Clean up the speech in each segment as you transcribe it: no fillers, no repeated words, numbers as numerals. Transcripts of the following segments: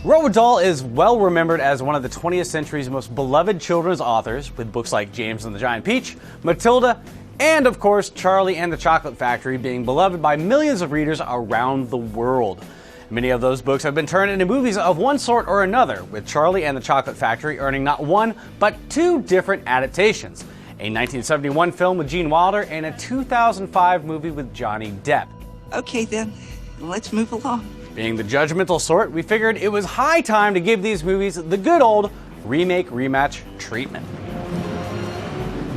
Roald Dahl is well remembered as one of the 20th century's most beloved children's authors, with books like James and the Giant Peach, Matilda, and of course Charlie and the Chocolate Factory being beloved by millions of readers around the world. Many of those books have been turned into movies of one sort or another, with Charlie and the Chocolate Factory earning not one, but two different adaptations. A 1971 film with Gene Wilder and a 2005 movie with Johnny Depp. Okay then, let's move along. Being the judgmental sort, we figured it was high time to give these movies the good old remake rematch treatment.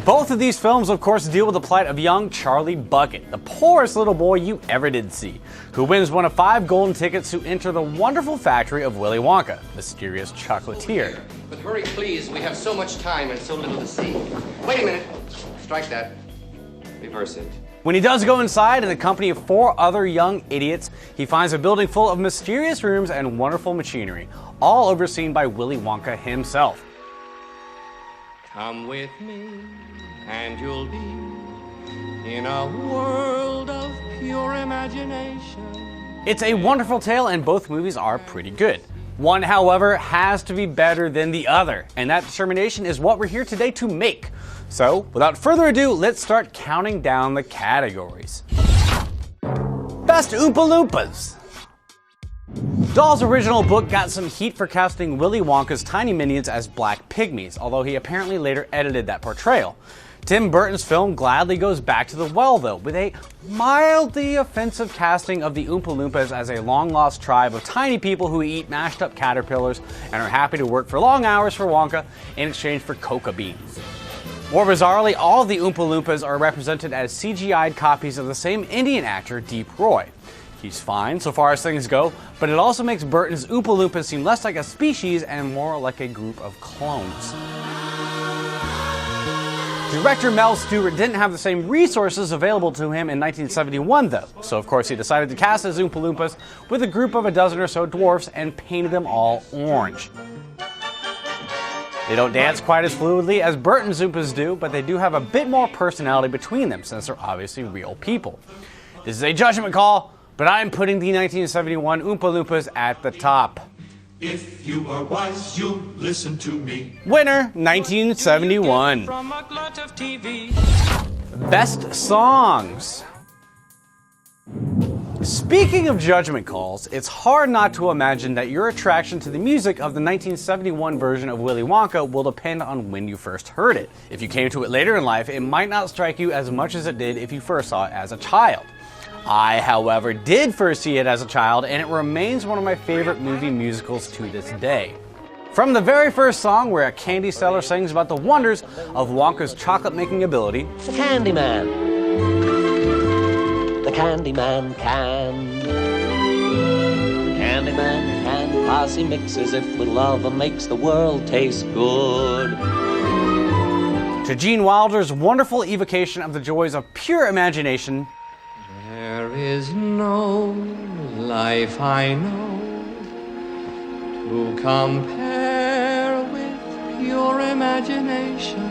Both of these films, of course, deal with the plight of young Charlie Bucket, the poorest little boy you ever did see, who wins one of 5 golden tickets to enter the wonderful factory of Willy Wonka, mysterious chocolatier. But hurry, please. We have so much time and so little to see. Wait a minute. Strike that. Reverse it. When he does go inside in the company of 4 other young idiots, he finds a building full of mysterious rooms and wonderful machinery, all overseen by Willy Wonka himself. Come with me, and you'll be in a world of pure imagination. It's a wonderful tale, and both movies are pretty good. One, however, has to be better than the other, and that determination is what we're here today to make. So, without further ado, let's start counting down the categories. Best Oompa Loompas. Dahl's original book got some heat for casting Willy Wonka's tiny minions as black pygmies, although he apparently later edited that portrayal. Tim Burton's film gladly goes back to the well, though, with a mildly offensive casting of the Oompa Loompas as a long-lost tribe of tiny people who eat mashed-up caterpillars and are happy to work for long hours for Wonka in exchange for coca beans. More bizarrely, all of the Oompa Loompas are represented as CGI'd copies of the same Indian actor, Deep Roy. He's fine so far as things go, but it also makes Burton's Oompa Loompas seem less like a species and more like a group of clones. Director Mel Stewart didn't have the same resources available to him in 1971 though, so of course he decided to cast his Oompa Loompas with a group of a dozen or so dwarfs and painted them all orange. They don't dance quite as fluidly as Burton's Oompas do, but they do have a bit more personality between them since they're obviously real people. This is a judgment call, but I'm putting the 1971 Oompa Loompas at the top. If you are wise, you'll listen to me. Winner, 1971. Best Songs. Speaking of judgment calls, it's hard not to imagine that your attraction to the music of the 1971 version of Willy Wonka will depend on when you first heard it. If you came to it later in life, it might not strike you as much as it did if you first saw it as a child. I, however, did first see it as a child, and it remains one of my favorite movie musicals to this day. From the very first song, where a candy seller sings about the wonders of Wonka's chocolate-making ability, The Candyman. The Candyman can. The Candyman can. Cause he mixes it with love and makes the world taste good. to Gene Wilder's wonderful evocation of the joys of pure imagination, There is no life I know to compare with pure imagination.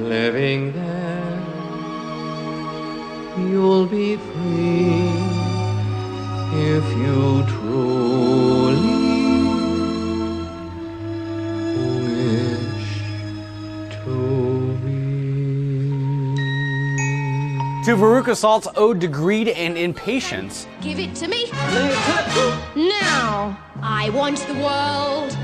Living there, you'll be free if you truly wish to be. to Veruca Salt's ode to greed and impatience, Give it to me. Now, I want the world.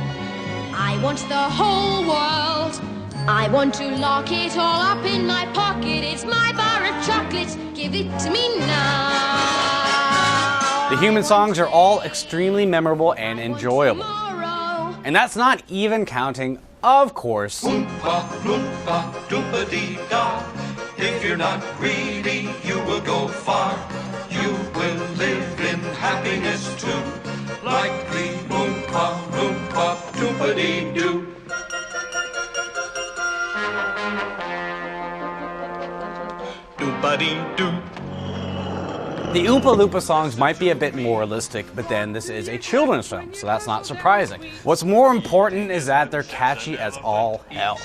I want the whole world. I want to lock it all up in my pocket. It's my bar of chocolates. Give it to me now. the human songs are all extremely memorable and enjoyable. Tomorrow. And that's not even counting, of course, Oompa, loompa, doompa-dee-da. If you're not greedy, you will go far. You will live in happiness too, like the Oompa, loompa, doompa-dee-doo. Doompa-dee-doo. the Oompa Loompa songs might be a bit moralistic, but then this is a children's film, so that's not surprising. What's more important is that they're catchy as all hell.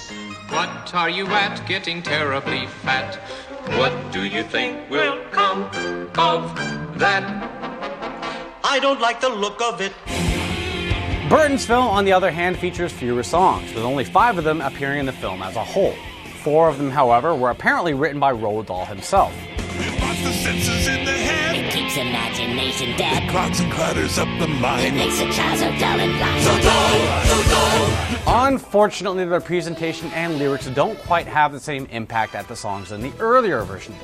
What are you at? Getting terribly fat. What do you think will come of that? I don't like the look of it. Burton's film, on the other hand, features fewer songs, with only 5 of them appearing in the film as a whole. 4 of them, however, were apparently written by Roald Dahl himself. It puts the senses in the head. It keeps imagination dead. It clogs and clutters up the mind. It makes a child so dull and blind. So dull, so dull. Unfortunately, their presentation and lyrics don't quite have the same impact at the songs than the earlier version did.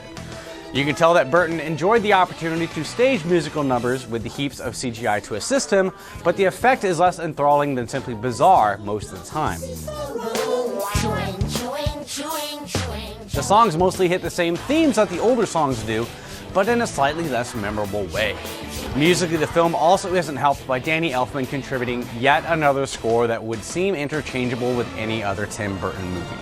You can tell that Burton enjoyed the opportunity to stage musical numbers with the heaps of CGI to assist him, but the effect is less enthralling than simply bizarre most of the time. The songs mostly hit the same themes that the older songs do, but in a slightly less memorable way. Musically, the film also isn't helped by Danny Elfman contributing yet another score that would seem interchangeable with any other Tim Burton movie.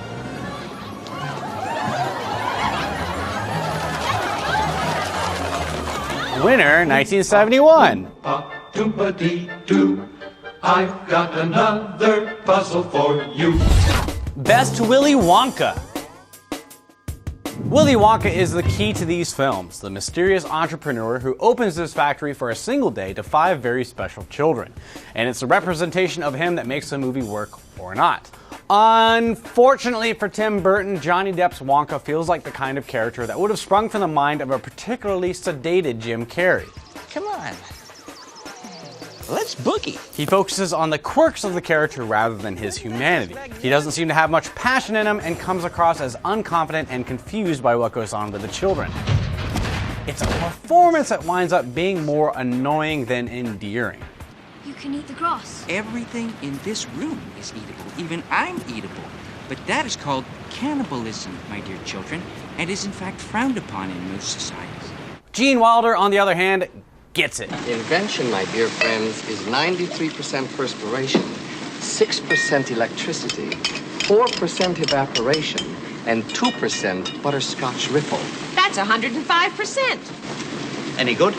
Winner, 1971. Doompa-dee-doo, I've got another puzzle for you. Best Willy Wonka. Willy Wonka is the key to these films, the mysterious entrepreneur who opens his factory for a single day to 5 very special children. And it's the representation of him that makes the movie work or not. Unfortunately for Tim Burton, Johnny Depp's Wonka feels like the kind of character that would have sprung from the mind of a particularly sedated Jim Carrey. Come on. Let's boogie. He focuses on the quirks of the character rather than his humanity. He doesn't seem to have much passion in him and comes across as unconfident and confused by what goes on with the children. It's a performance that winds up being more annoying than endearing. You can eat the grass. Everything in this room is eatable. Even I'm eatable. But that is called cannibalism, my dear children, and is in fact frowned upon in most societies. Gene Wilder, on the other hand, gets it. Invention, my dear friends, is 93% perspiration, 6% electricity, 4% evaporation, and 2% butterscotch ripple. That's 105%. Any good?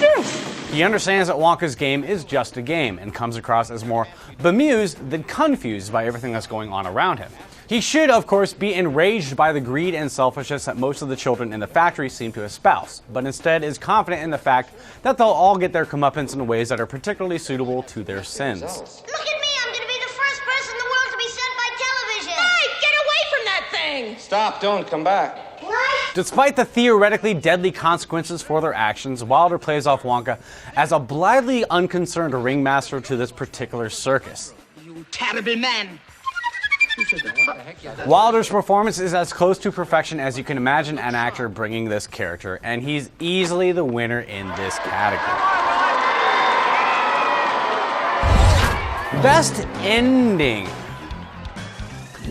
Yes. He understands that Wonka's game is just a game and comes across as more bemused than confused by everything that's going on around him. He should, of course, be enraged by the greed and selfishness that most of the children in the factory seem to espouse, but instead is confident in the fact that they'll all get their comeuppance in ways that are particularly suitable to their sins. Look at me, I'm gonna be the first person in the world to be sent by television. Hey, get away from that thing! Stop, don't come back. What? Despite the theoretically deadly consequences for their actions, Wilder plays off Wonka as a blithely unconcerned ringmaster to this particular circus. You terrible man. Wilder's performance is as close to perfection as you can imagine an actor bringing this character, and he's easily the winner in this category. Best ending.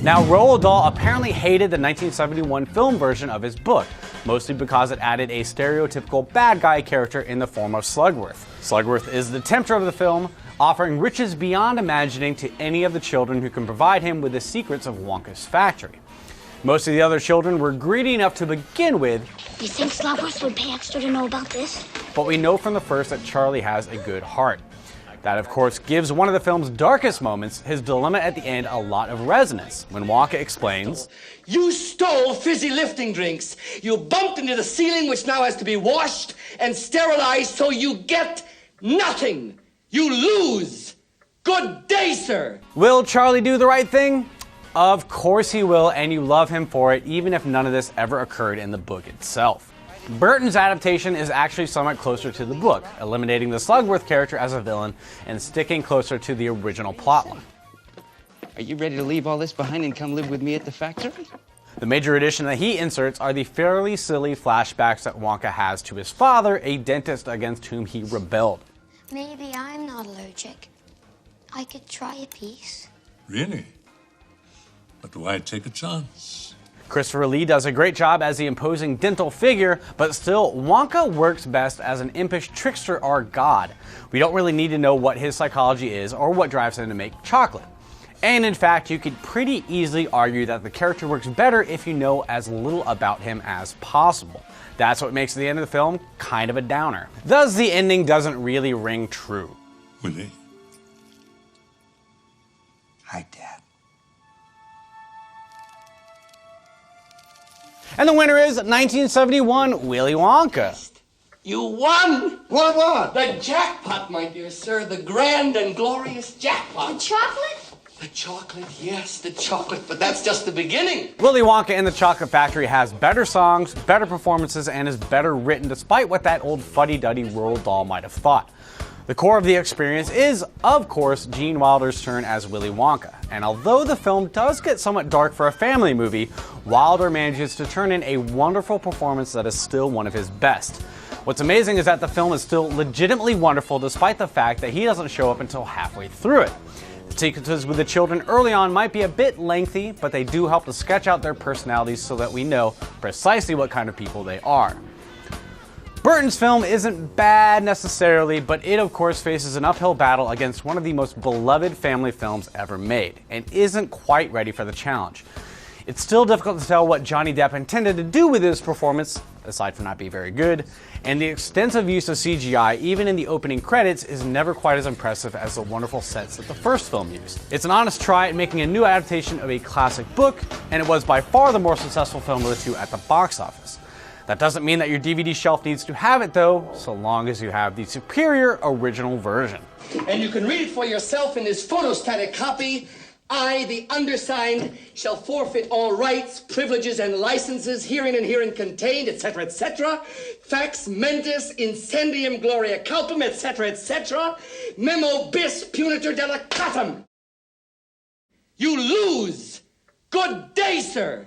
Now, Roald Dahl apparently hated the 1971 film version of his book, mostly because it added a stereotypical bad guy character in the form of Slugworth. Slugworth is the tempter of the film, offering riches beyond imagining to any of the children who can provide him with the secrets of Wonka's factory. Most of the other children were greedy enough to begin with. You think Slugworth would pay extra to know about this? But we know from the first that Charlie has a good heart. That, of course, gives one of the film's darkest moments, his dilemma at the end, a lot of resonance, when Wonka explains, "You stole fizzy lifting drinks. You bumped into the ceiling, which now has to be washed and sterilized, so you get nothing. You lose. Good day, sir." Will Charlie do the right thing? Of course he will, and you love him for it, even if none of this ever occurred in the book itself. Burton's adaptation is actually somewhat closer to the book, eliminating the Slugworth character as a villain and sticking closer to the original plotline. Are you ready to leave all this behind and come live with me at the factory? The major addition that he inserts are the fairly silly flashbacks that Wonka has to his father, a dentist against whom he rebelled. Maybe I'm not allergic. I could try a piece. Really? But why take a chance? Christopher Lee does a great job as the imposing dental figure, but still, Wonka works best as an impish trickster or god. We don't really need to know what his psychology is or what drives him to make chocolate. And in fact, you could pretty easily argue that the character works better if you know as little about him as possible. That's what makes the end of the film kind of a downer. Thus, the ending doesn't really ring true. Willie? Hi, Dad. And the winner is 1971 Willy Wonka. You won! What? The jackpot, my dear sir. The grand and glorious jackpot. The chocolate? The chocolate, yes, the chocolate. But that's just the beginning. Willy Wonka and the Chocolate Factory has better songs, better performances, and is better written despite what that old fuddy-duddy Roald doll might have thought. The core of the experience is, of course, Gene Wilder's turn as Willy Wonka. And although the film does get somewhat dark for a family movie, Wilder manages to turn in a wonderful performance that is still one of his best. What's amazing is that the film is still legitimately wonderful despite the fact that he doesn't show up until halfway through it. The sequences with the children early on might be a bit lengthy, but they do help to sketch out their personalities so that we know precisely what kind of people they are. Burton's film isn't bad necessarily, but it of course faces an uphill battle against one of the most beloved family films ever made, and isn't quite ready for the challenge. It's still difficult to tell what Johnny Depp intended to do with his performance, aside from not being very good, and the extensive use of CGI, even in the opening credits, is never quite as impressive as the wonderful sets that the first film used. It's an honest try at making a new adaptation of a classic book, and it was by far the more successful film of the two at the box office. That doesn't mean that your DVD shelf needs to have it though, so long as you have the superior original version. And you can read it for yourself in this photostatic copy. I, the undersigned, shall forfeit all rights, privileges, and licenses herein and herein contained, etc., etc. Fax mentis incendium gloria culpum, etc., etc. Memo bis punitor delicatum. You lose. Good day, sir.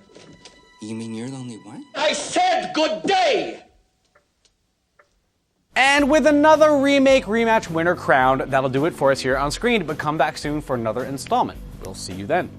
You mean you're the only one? I said good day. And with another Remake Rematch winner crowned, that'll do it for us here on screen, but come back soon for another installment. We'll see you then.